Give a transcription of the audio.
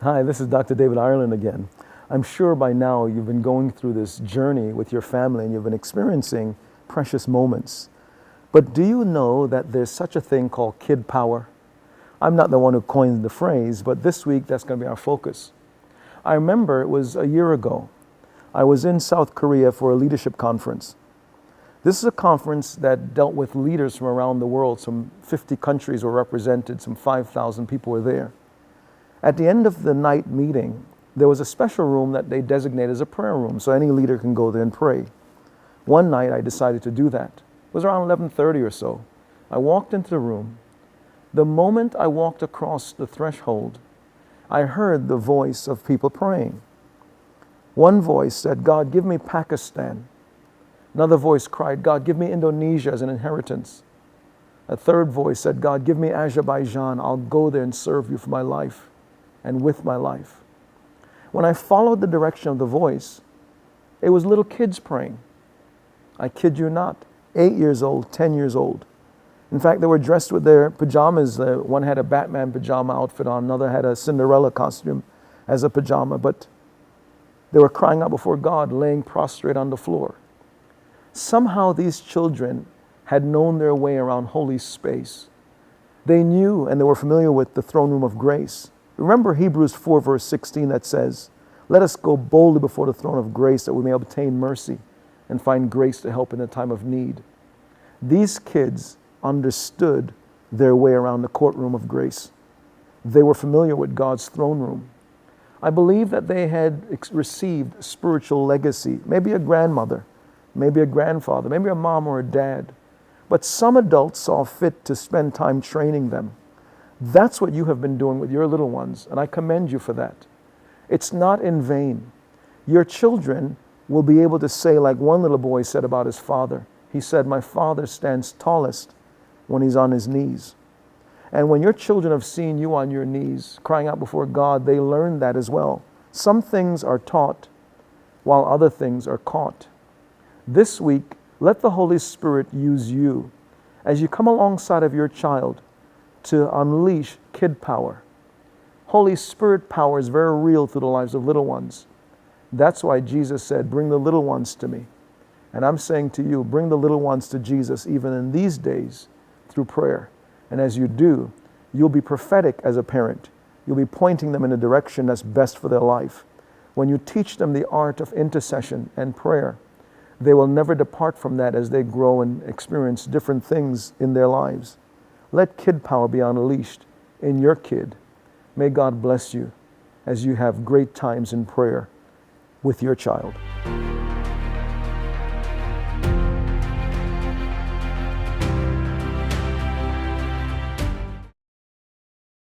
Hi, this is Dr. David Ireland again. I'm sure by now you've been going through this journey with your family and you've been experiencing precious moments. But do you know that there's such a thing called kid power? I'm not the one who coined the phrase, but this week that's going to be our focus. I remember it was a year ago. I was in South Korea for a leadership conference. This is a conference that dealt with leaders from around the world. Some 50 countries were represented, some 5,000 people were there. At the end of the night meeting, there was a special room that they designated as a prayer room, so any leader can go there and pray. One night I decided to do that. It was around 11:30 or so. I walked into the room. The moment I walked across the threshold, I heard the voice of people praying. One voice said, "God, give me Pakistan." Another voice cried, "God, give me Indonesia as an inheritance." A third voice said, "God, give me Azerbaijan. I'll go there and serve you for my life and with my life." When I followed the direction of the voice, it was little kids praying. I kid you not, 8 years old, 10 years old. In fact, they were dressed with their pajamas. One had a Batman pajama outfit on, another had a Cinderella costume as a pajama, but they were crying out before God, laying prostrate on the floor. Somehow these children had known their way around holy space. They knew and they were familiar with the throne room of grace. Remember Hebrews 4 verse 16 that says, "Let us go boldly before the throne of grace that we may obtain mercy and find grace to help in the time of need." These kids understood their way around the courtroom of grace. They were familiar with God's throne room. I believe that they had received spiritual legacy, maybe a grandmother, maybe a grandfather, maybe a mom or a dad. But some adults saw fit to spend time training them. That's what you have been doing with your little ones, and I commend you for that. It's not in vain. Your children will be able to say, like one little boy said about his father. He said, "My father stands tallest when he's on his knees." And when your children have seen you on your knees, crying out before God, they learn that as well. Some things are taught, while other things are caught. This week, let the Holy Spirit use you as you come alongside of your child to unleash kid power. Holy Spirit power is very real through the lives of little ones. That's why Jesus said, "Bring the little ones to me." And I'm saying to you, bring the little ones to Jesus even in these days through prayer. And as you do, you'll be prophetic as a parent. You'll be pointing them in a direction that's best for their life. When you teach them the art of intercession and prayer, they will never depart from that as they grow and experience different things in their lives. Let kid power be unleashed in your kid. May God bless you as you have great times in prayer with your child.